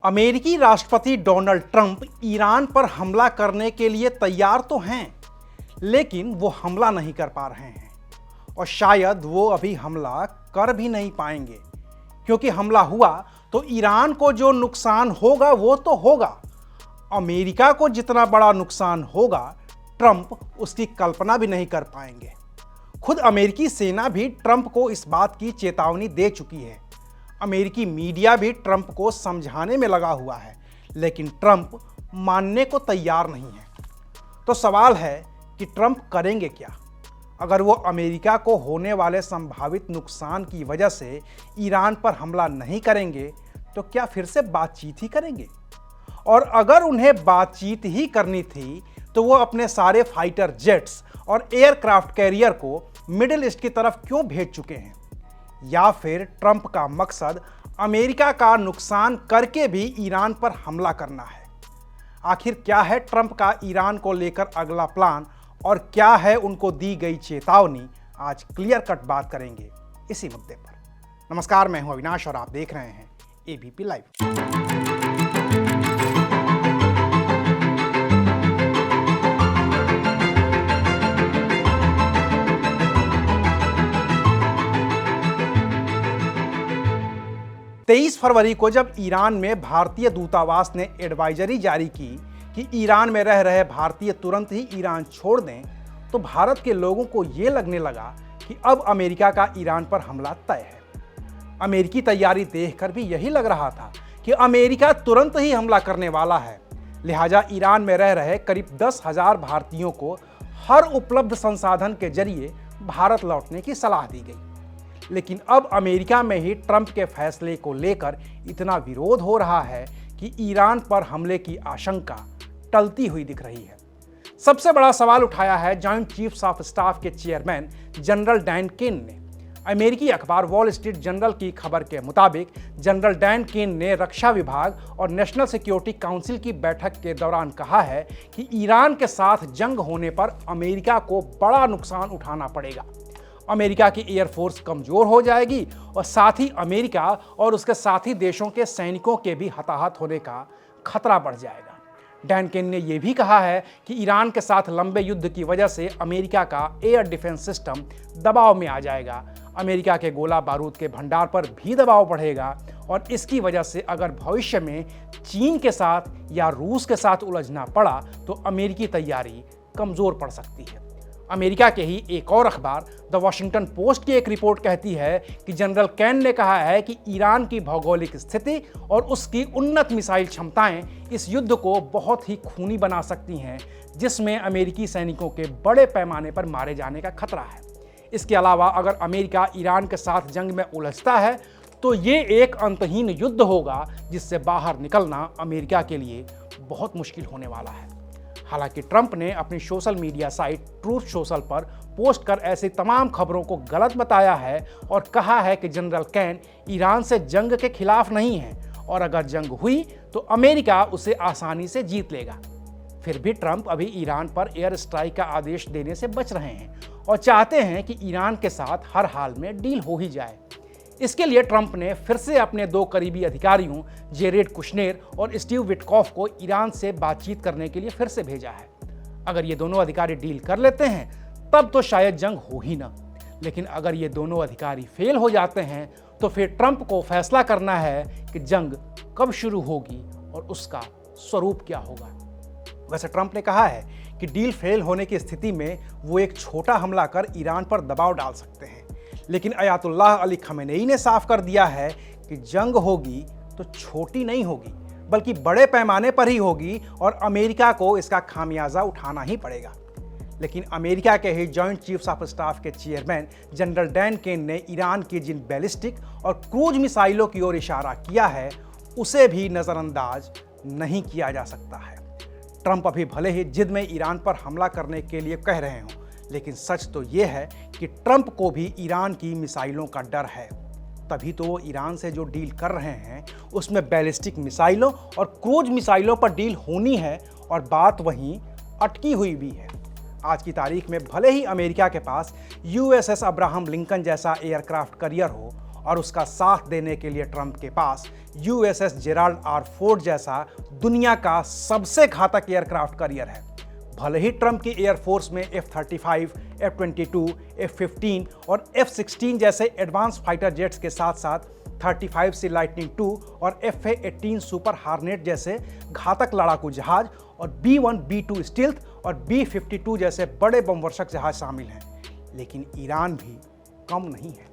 अमेरिकी राष्ट्रपति Donald Trump Iran पर हमला करने के लिए तैयार तो हैं, लेकिन वो हमला नहीं कर पा रहे हैं और शायद वो अभी हमला कर भी नहीं पाएंगे, क्योंकि हमला हुआ तो ईरान को जो नुकसान होगा वो तो होगा। अमेरिका को जितना बड़ा नुकसान होगा, ट्रंप उसकी कल्पना भी नहीं कर पाएंगे। खुद अमेरिकी सेना भी ट्रंप को इस बात की चेतावनी दे चुकी है। अमेरिकी मीडिया भी ट्रंप को समझाने में लगा हुआ है, लेकिन ट्रंप मानने को तैयार नहीं है। तो सवाल है कि ट्रंप करेंगे क्या? अगर वो अमेरिका को होने वाले संभावित नुकसान की वजह से ईरान पर हमला नहीं करेंगे, तो क्या फिर से बातचीत ही करेंगे? और अगर उन्हें बातचीत ही करनी थी, तो वो अपने सारे फाइटर जेट्स और एयरक्राफ्ट कैरियर को मिडिल ईस्ट की तरफ क्यों भेज चुके हैं? या फिर ट्रंप का मकसद अमेरिका का नुकसान करके भी ईरान पर हमला करना है? आखिर क्या है ट्रंप का ईरान को लेकर अगला प्लान और क्या है उनको दी गई चेतावनी? आज क्लियर कट बात करेंगे इसी मुद्दे पर। नमस्कार, मैं हूं अविनाश और आप देख रहे हैं एबीपी लाइव। 23 फरवरी को जब ईरान में भारतीय दूतावास ने एडवाइजरी जारी की कि ईरान में रह रहे भारतीय तुरंत ही ईरान छोड़ दें, तो भारत के लोगों को ये लगने लगा कि अब अमेरिका का ईरान पर हमला तय है। अमेरिकी तैयारी देखकर भी यही लग रहा था कि अमेरिका तुरंत ही हमला करने वाला है, लिहाजा ईरान में रह रहे करीब 10,000 भारतीयों को हर उपलब्ध संसाधन के जरिए भारत लौटने की सलाह दी गई। लेकिन अब अमेरिका में ही ट्रंप के फैसले को लेकर इतना विरोध हो रहा है कि ईरान पर हमले की आशंका टलती हुई दिख रही है। सबसे बड़ा सवाल उठाया है जॉइंट चीफ्स ऑफ स्टाफ के चेयरमैन जनरल डैन केन ने। अमेरिकी अखबार वॉल स्ट्रीट जर्नल की खबर के मुताबिक जनरल डैन केन ने रक्षा विभाग और नेशनल सिक्योरिटी काउंसिल की बैठक के दौरान कहा है कि ईरान के साथ जंग होने पर अमेरिका को बड़ा नुकसान उठाना पड़ेगा। अमेरिका की एयरफोर्स कमजोर हो जाएगी और साथ ही अमेरिका और उसके साथी देशों के सैनिकों के भी हताहत होने का खतरा बढ़ जाएगा। डैन केन ने यह भी कहा है कि ईरान के साथ लंबे युद्ध की वजह से अमेरिका का एयर डिफेंस सिस्टम दबाव में आ जाएगा। अमेरिका के गोला बारूद के भंडार पर भी दबाव बढ़ेगा और इसकी वजह से अगर भविष्य में चीन के साथ या रूस के साथ उलझना पड़ा तो अमेरिकी तैयारी कमजोर पड़ सकती है। अमेरिका के ही एक और अखबार द वॉशिंगटन पोस्ट की एक रिपोर्ट कहती है कि जनरल कैन ने कहा है कि ईरान की भौगोलिक स्थिति और उसकी उन्नत मिसाइल क्षमताएं इस युद्ध को बहुत ही खूनी बना सकती हैं, जिसमें अमेरिकी सैनिकों के बड़े पैमाने पर मारे जाने का खतरा है। इसके अलावा अगर अमेरिका ईरान के साथ जंग में उलझता है तो ये एक अंतहीन युद्ध होगा, जिससे बाहर निकलना अमेरिका के लिए बहुत मुश्किल होने वाला है। हालांकि ट्रंप ने अपनी social media site truth social पर पोस्ट कर ऐसी तमाम खबरों को गलत बताया है और कहा है कि जनरल कैन ईरान से जंग के खिलाफ नहीं है और अगर जंग हुई तो अमेरिका उसे आसानी से जीत लेगा। फिर भी ट्रंप अभी ईरान पर एयर स्ट्राइक का आदेश देने से बच रहे हैं और चाहते हैं कि ईरान के साथ हर हाल में डील हो ही जाए। इसके लिए ट्रंप ने फिर से अपने दो करीबी अधिकारियों जेरेड कुशनेर और स्टीव विटकॉफ को ईरान से बातचीत करने के लिए फिर से भेजा है। अगर ये दोनों अधिकारी डील कर लेते हैं तब तो शायद जंग हो ही ना, लेकिन अगर ये दोनों अधिकारी फेल हो जाते हैं तो फिर ट्रंप को फैसला करना है कि जंग कब शुरू होगी और उसका स्वरूप क्या होगा। वैसे ट्रंप ने कहा है कि डील फेल होने की स्थिति में वो एक छोटा हमला कर ईरान पर दबाव डाल सकते हैं, लेकिन अयातुल्लाह अली खमेनेई ने साफ कर दिया है कि जंग होगी तो छोटी नहीं होगी, बल्कि बड़े पैमाने पर ही होगी और अमेरिका को इसका खामियाजा उठाना ही पड़ेगा। लेकिन अमेरिका के ही जॉइंट चीफ्स ऑफ स्टाफ के चेयरमैन जनरल डैन केन ने ईरान की जिन बैलिस्टिक और क्रूज मिसाइलों की ओर इशारा किया है, उसे भी नज़रअंदाज नहीं किया जा सकता है। ट्रंप अभी भले ही जिद में ईरान पर हमला करने के लिए कह रहे हों, लेकिन सच तो यह है कि ट्रंप को भी ईरान की मिसाइलों का डर है। तभी तो वो ईरान से जो डील कर रहे हैं उसमें बैलिस्टिक मिसाइलों और क्रूज मिसाइलों पर डील होनी है और बात वहीं अटकी हुई भी है। आज की तारीख में भले ही अमेरिका के पास यूएसएस अब्राहम लिंकन जैसा एयरक्राफ्ट कैरियर हो और उसका साथ देने के लिए ट्रंप के पास USS जेराल्ड आर फोर्ड जैसा दुनिया का सबसे घातक एयरक्राफ्ट कैरियर है। भले ही ट्रंप की एयरफोर्स में F-35, F-22, F-15 और F-16 जैसे एडवांस फाइटर जेट्स के साथ साथ 35C लाइटनिंग II और FA-18 सुपर हार्नेट जैसे घातक लड़ाकू जहाज और B-1, B-2 स्टील्थ और B-52 जैसे बड़े बमवर्षक जहाज शामिल हैं, लेकिन ईरान भी कम नहीं है।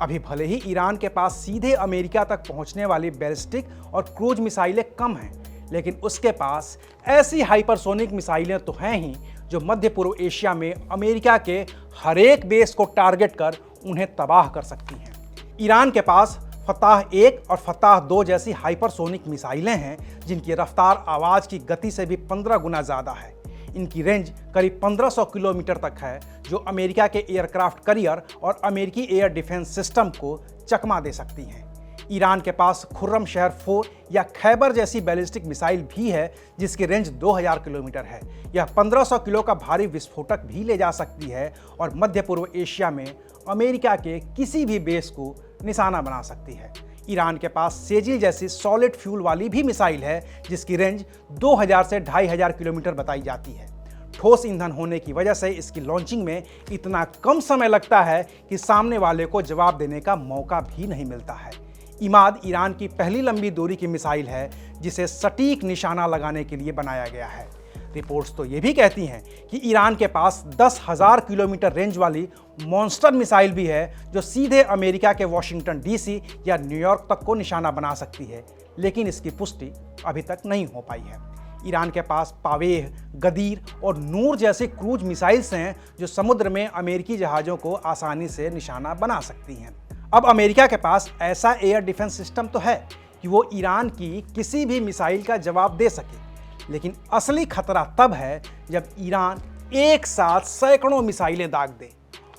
अभी भले ही ईरान के पास सीधे अमेरिका तक पहुंचने वाली बैलिस्टिक और क्रूज मिसाइलें कम हैं, लेकिन उसके पास ऐसी हाइपरसोनिक मिसाइलें तो हैं ही जो मध्य पूर्व एशिया में अमेरिका के हर एक बेस को टारगेट कर उन्हें तबाह कर सकती हैं। ईरान के पास फताह 1 और फताह 2 जैसी हाइपरसोनिक मिसाइलें हैं जिनकी रफ्तार आवाज़ की गति से भी 15 गुना ज़्यादा है। इनकी रेंज करीब 1500 किलोमीटर तक है, जो अमेरिका के एयरक्राफ्ट कैरियर और अमेरिकी एयर डिफेंस सिस्टम को चकमा दे सकती हैं। ईरान के पास खुर्रमशहर 4 या खैबर जैसी बैलिस्टिक मिसाइल भी है जिसकी रेंज 2000 किलोमीटर है। यह 1500 किलो का भारी विस्फोटक भी ले जा सकती है और मध्य पूर्व एशिया में अमेरिका के किसी भी बेस को निशाना बना सकती है। ईरान के पास सेजिल जैसी सॉलिड फ्यूल वाली भी मिसाइल है जिसकी रेंज 2000 से 2500 किलोमीटर बताई जाती है। ठोस ईंधन होने की वजह से इसकी लॉन्चिंग में इतना कम समय लगता है कि सामने वाले को जवाब देने का मौका भी नहीं मिलता है। इमाद ईरान की पहली लंबी दूरी की मिसाइल है जिसे सटीक निशाना लगाने के लिए बनाया गया है। रिपोर्ट्स तो ये भी कहती हैं कि ईरान के पास 10,000 किलोमीटर रेंज वाली मॉन्स्टर मिसाइल भी है जो सीधे अमेरिका के वॉशिंगटन DC या न्यूयॉर्क तक को निशाना बना सकती है, लेकिन इसकी पुष्टि अभी तक नहीं हो पाई है। ईरान के पास पावेह, गदीर और नूर जैसी क्रूज मिसाइल्स हैं जो समुद्र में अमेरिकी जहाज़ों को आसानी से निशाना बना सकती हैं। अब अमेरिका के पास ऐसा एयर डिफेंस सिस्टम तो है कि वो ईरान की किसी भी मिसाइल का जवाब दे सके, लेकिन असली खतरा तब है जब ईरान एक साथ सैकड़ों मिसाइलें दाग दे,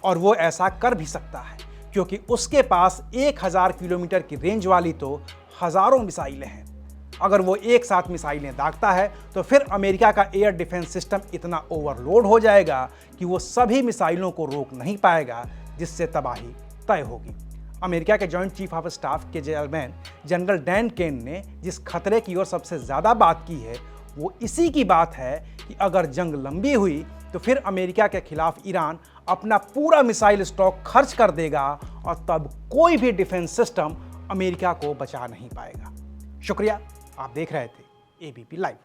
और वो ऐसा कर भी सकता है क्योंकि उसके पास 1000 किलोमीटर की रेंज वाली तो हज़ारों मिसाइलें हैं। अगर वो एक साथ मिसाइलें दागता है तो फिर अमेरिका का एयर डिफेंस सिस्टम इतना ओवरलोड हो जाएगा कि वो सभी मिसाइलों को रोक नहीं पाएगा, जिससे तबाही तय होगी। अमेरिका के जॉइंट चीफ ऑफ स्टाफ के चेयरमैन जनरल डैन केन ने जिस खतरे की ओर सबसे ज़्यादा बात की है वो इसी की बात है कि अगर जंग लंबी हुई तो फिर अमेरिका के खिलाफ ईरान अपना पूरा मिसाइल स्टॉक खर्च कर देगा और तब कोई भी डिफेंस सिस्टम अमेरिका को बचा नहीं पाएगा। शुक्रिया, आप देख रहे थे ABP लाइव।